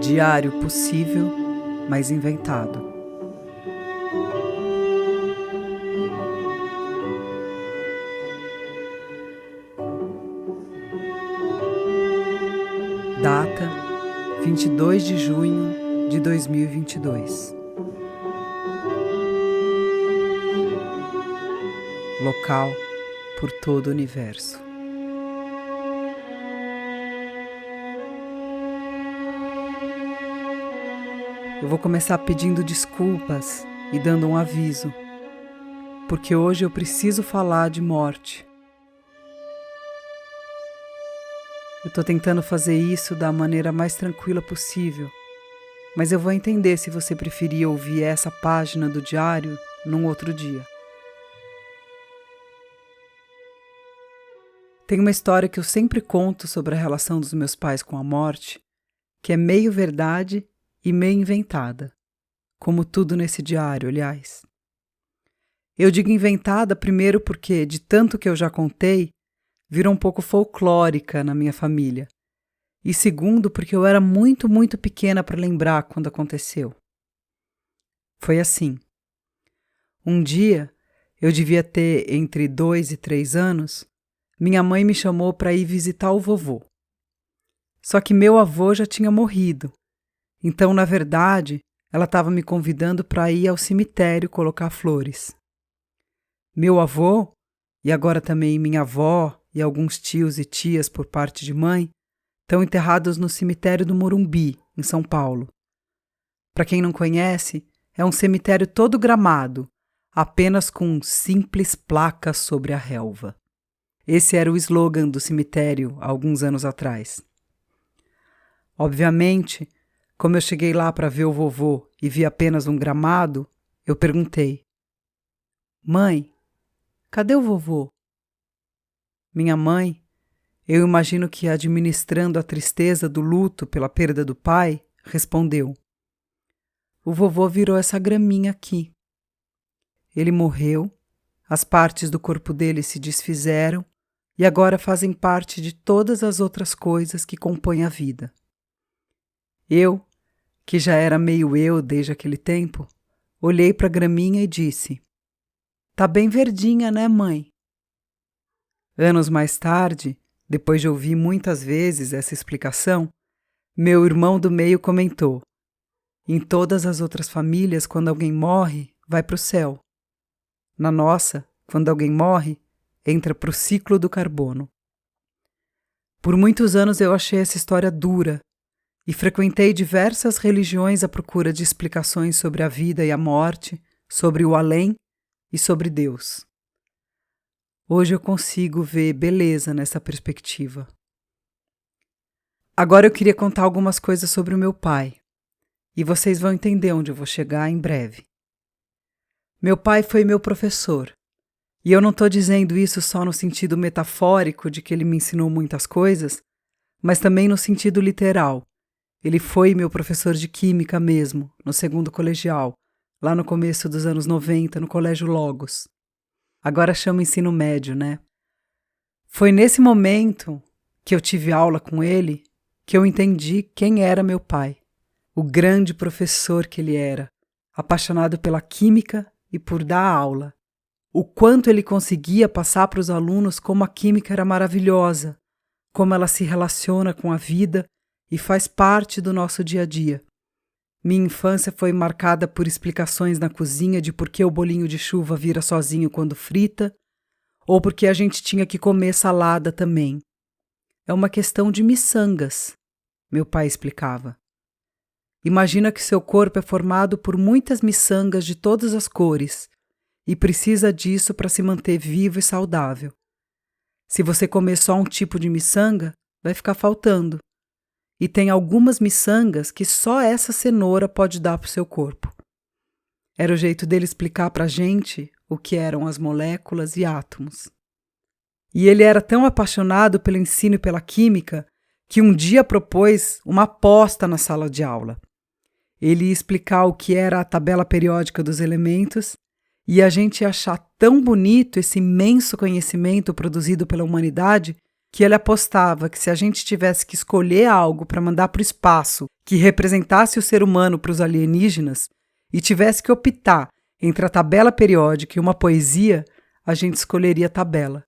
Diário possível, mas inventado. Data: 22 de junho de 2022. Local: por todo o universo. Eu vou começar pedindo desculpas e dando um aviso, porque hoje eu preciso falar de morte. Eu estou tentando fazer isso da maneira mais tranquila possível, mas eu vou entender se você preferir ouvir essa página do diário num outro dia. Tem uma história que eu sempre conto sobre a relação dos meus pais com a morte, que é meio verdade e meio inventada, como tudo nesse diário, aliás. Eu digo inventada primeiro porque, de tanto que eu já contei, virou um pouco folclórica na minha família. E segundo, porque eu era muito pequena para lembrar quando aconteceu. Foi assim. Um dia, eu devia ter entre 2 e 3 anos, minha mãe me chamou para ir visitar o vovô. Só que meu avô já tinha morrido. Então, na verdade, ela estava me convidando para ir ao cemitério colocar flores. Meu avô, e agora também minha avó e alguns tios e tias por parte de mãe, estão enterrados no cemitério do Morumbi, em São Paulo. Para quem não conhece, é um cemitério todo gramado, apenas com simples placas sobre a relva. Esse era o slogan do cemitério há alguns anos atrás. Obviamente, como eu cheguei lá para ver o vovô e vi apenas um gramado, eu perguntei: "Mãe, cadê o vovô?" Minha mãe, eu imagino que administrando a tristeza do luto pela perda do pai, respondeu: "O vovô virou essa graminha aqui. Ele morreu, as partes do corpo dele se desfizeram e agora fazem parte de todas as outras coisas que compõem a vida." Eu, que já era meio eu desde aquele tempo, olhei para a graminha e disse: "Tá bem verdinha, né, mãe?" Anos mais tarde, depois de ouvir muitas vezes essa explicação, meu irmão do meio comentou: "Em todas as outras famílias, quando alguém morre, vai para o céu. Na nossa, quando alguém morre, entra para o ciclo do carbono." Por muitos anos eu achei essa história dura e frequentei diversas religiões à procura de explicações sobre a vida e a morte, sobre o além e sobre Deus. Hoje eu consigo ver beleza nessa perspectiva. Agora eu queria contar algumas coisas sobre o meu pai, e vocês vão entender onde eu vou chegar em breve. Meu pai foi meu professor, e eu não estou dizendo isso só no sentido metafórico de que ele me ensinou muitas coisas, mas também no sentido literal. Ele foi meu professor de química mesmo, no 2º colegial, lá no começo dos anos 90, no Colégio Logos. Agora chama ensino médio, né? Foi nesse momento que eu tive aula com ele que eu entendi quem era meu pai, o grande professor que ele era, apaixonado pela química e por dar aula. O quanto ele conseguia passar para os alunos como a química era maravilhosa, como ela se relaciona com a vida e faz parte do nosso dia a dia. Minha infância foi marcada por explicações na cozinha de por que o bolinho de chuva vira sozinho quando frita, ou porque a gente tinha que comer salada também. É uma questão de miçangas, meu pai explicava. Imagina que seu corpo é formado por muitas miçangas de todas as cores e precisa disso para se manter vivo e saudável. Se você comer só um tipo de miçanga, vai ficar faltando. E tem algumas miçangas que só essa cenoura pode dar para o seu corpo. Era o jeito dele explicar para a gente o que eram as moléculas e átomos. E ele era tão apaixonado pelo ensino e pela química que um dia propôs uma aposta na sala de aula. Ele ia explicar o que era a tabela periódica dos elementos e a gente ia achar tão bonito esse imenso conhecimento produzido pela humanidade que ele apostava que se a gente tivesse que escolher algo para mandar para o espaço que representasse o ser humano para os alienígenas e tivesse que optar entre a tabela periódica e uma poesia, a gente escolheria a tabela.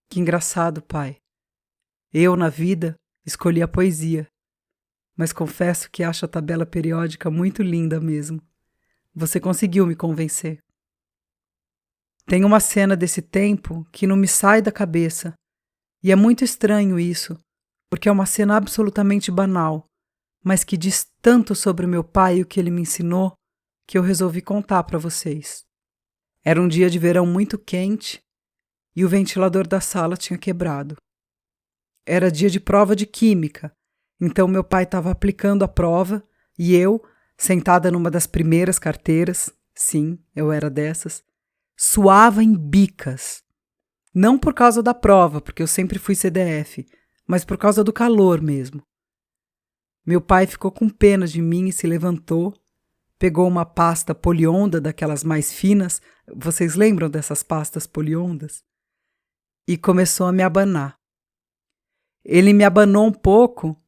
Que engraçado, pai. Eu, na vida, escolhi a poesia, mas confesso que acho a tabela periódica muito linda mesmo. Você conseguiu me convencer. Tem uma cena desse tempo que não me sai da cabeça, e é muito estranho isso, porque é uma cena absolutamente banal, mas que diz tanto sobre o meu pai e o que ele me ensinou, que eu resolvi contar para vocês. Era um dia de verão muito quente e o ventilador da sala tinha quebrado. Era dia de prova de química, então meu pai estava aplicando a prova e eu, sentada numa das primeiras carteiras, sim, eu era dessas, suava em bicas. Não por causa da prova, porque eu sempre fui CDF, mas por causa do calor mesmo. Meu pai ficou com pena de mim e se levantou, pegou uma pasta polionda daquelas mais finas, vocês lembram dessas pastas poliondas? E começou a me abanar. Ele me abanou um pouco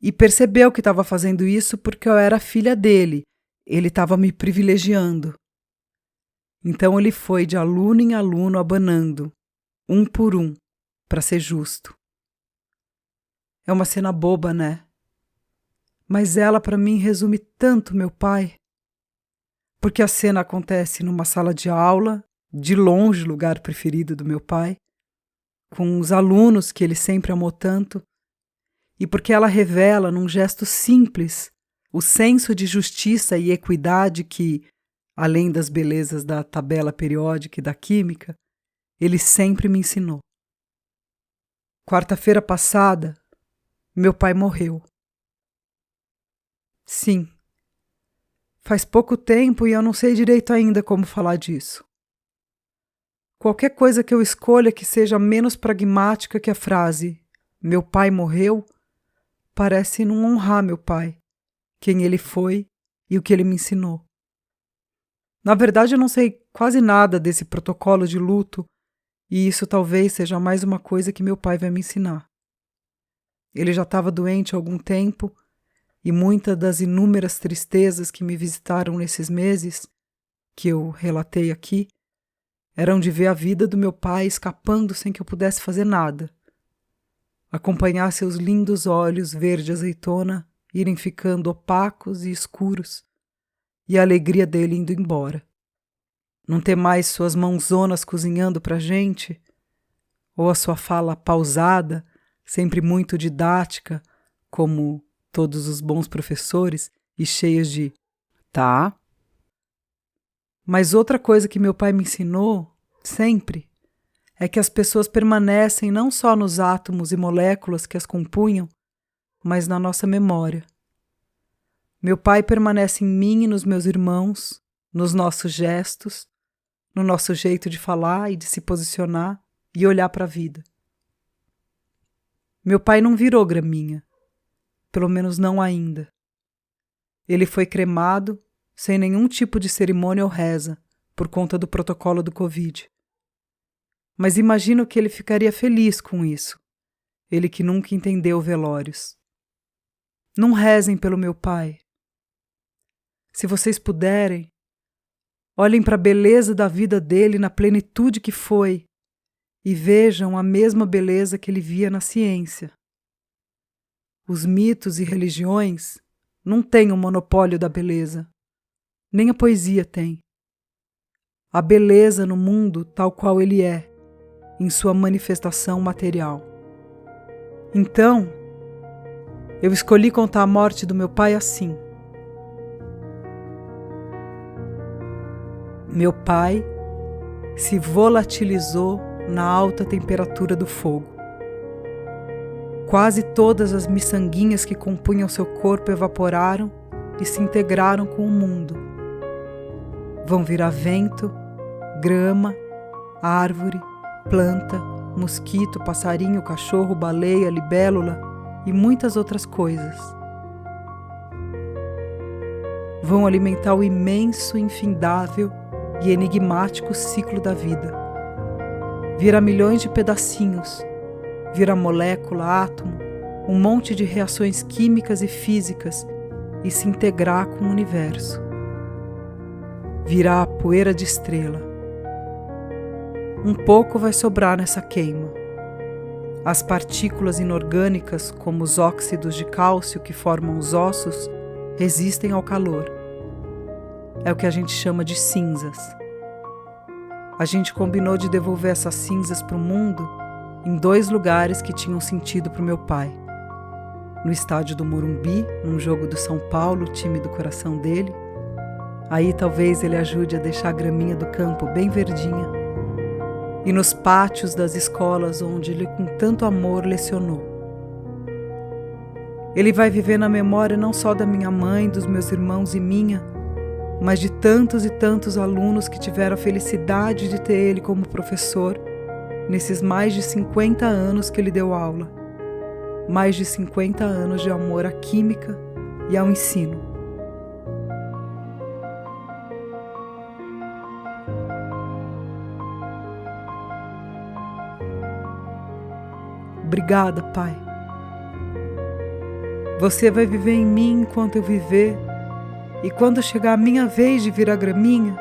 e percebeu que estava fazendo isso porque eu era filha dele. Ele estava me privilegiando. Então ele foi de aluno em aluno abanando, um por um, para ser justo. É uma cena boba, né? Mas ela, para mim, resume tanto meu pai. Porque a cena acontece numa sala de aula, de longe o lugar preferido do meu pai, com os alunos que ele sempre amou tanto, e porque ela revela, num gesto simples, o senso de justiça e equidade que, além das belezas da tabela periódica e da química, ele sempre me ensinou. Quarta-feira passada, meu pai morreu. Sim. Faz pouco tempo e eu não sei direito ainda como falar disso. Qualquer coisa que eu escolha que seja menos pragmática que a frase "meu pai morreu" parece não honrar meu pai, quem ele foi e o que ele me ensinou. Na verdade, eu não sei quase nada desse protocolo de luto e isso talvez seja mais uma coisa que meu pai vai me ensinar. Ele já estava doente há algum tempo e muitas das inúmeras tristezas que me visitaram nesses meses, que eu relatei aqui, eram de ver a vida do meu pai escapando sem que eu pudesse fazer nada. Acompanhar seus lindos olhos verde azeitona irem ficando opacos e escuros, e a alegria dele indo embora. Não ter mais suas mãozonas cozinhando pra gente, ou a sua fala pausada, sempre muito didática, como todos os bons professores, e cheias de "tá". Mas outra coisa que meu pai me ensinou, sempre, é que as pessoas permanecem não só nos átomos e moléculas que as compunham, mas na nossa memória. Meu pai permanece em mim e nos meus irmãos, nos nossos gestos, no nosso jeito de falar e de se posicionar e olhar para a vida. Meu pai não virou graminha. Pelo menos não ainda. Ele foi cremado, sem nenhum tipo de cerimônia ou reza, por conta do protocolo do Covid. Mas imagino que ele ficaria feliz com isso, ele que nunca entendeu velórios. Não rezem pelo meu pai. Se vocês puderem, olhem para a beleza da vida dele na plenitude que foi e vejam a mesma beleza que ele via na ciência. Os mitos e religiões não têm o monopólio da beleza. Nem a poesia tem. A beleza no mundo tal qual ele é, em sua manifestação material. Então, eu escolhi contar a morte do meu pai assim. Meu pai se volatilizou na alta temperatura do fogo. Quase todas as miçanguinhas que compunham seu corpo evaporaram e se integraram com o mundo. Vão virar vento, grama, árvore, planta, mosquito, passarinho, cachorro, baleia, libélula e muitas outras coisas. Vão alimentar o imenso, infindável e enigmático ciclo da vida. Virar milhões de pedacinhos vira molécula, átomo, um monte de reações químicas e físicas e se integrar com o universo. Virar poeira de estrela. Um pouco vai sobrar nessa queima. As partículas inorgânicas, como os óxidos de cálcio que formam os ossos, resistem ao calor. É o que a gente chama de cinzas. A gente combinou de devolver essas cinzas para o mundo em 2 lugares que tinham sentido para o meu pai. No estádio do Morumbi, num jogo do São Paulo, time do coração dele. Aí talvez ele ajude a deixar a graminha do campo bem verdinha. E nos pátios das escolas onde ele com tanto amor lecionou. Ele vai viver na memória não só da minha mãe, dos meus irmãos e minha, mas de tantos e tantos alunos que tiveram a felicidade de ter ele como professor nesses mais de 50 anos que ele deu aula. Mais de 50 anos de amor à química e ao ensino. Obrigada, Pai. Você vai viver em mim enquanto eu viver, e quando chegar a minha vez de virar graminha,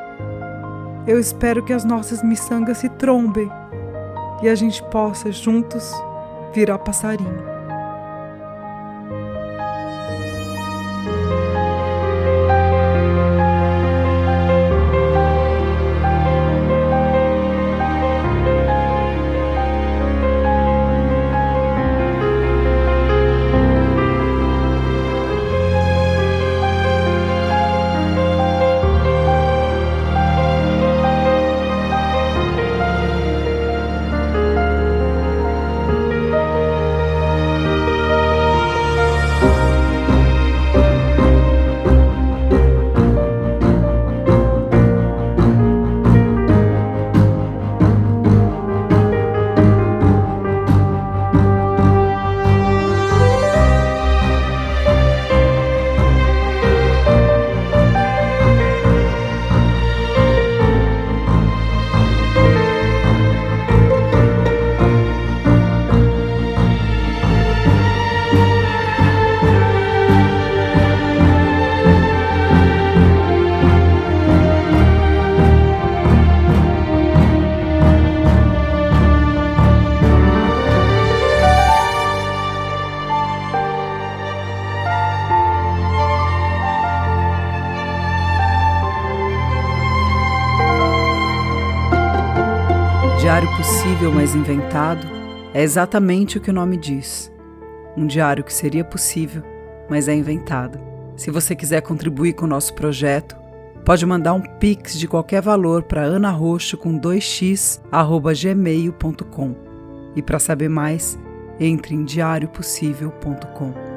eu espero que as nossas miçangas se trombem e a gente possa juntos virar passarinho. Diário possível, mas inventado, é exatamente o que o nome diz. Um diário que seria possível, mas é inventado. Se você quiser contribuir com o nosso projeto, pode mandar um pix de qualquer valor para anaroxo@gmail.com. E para saber mais, entre em diariopossível.com.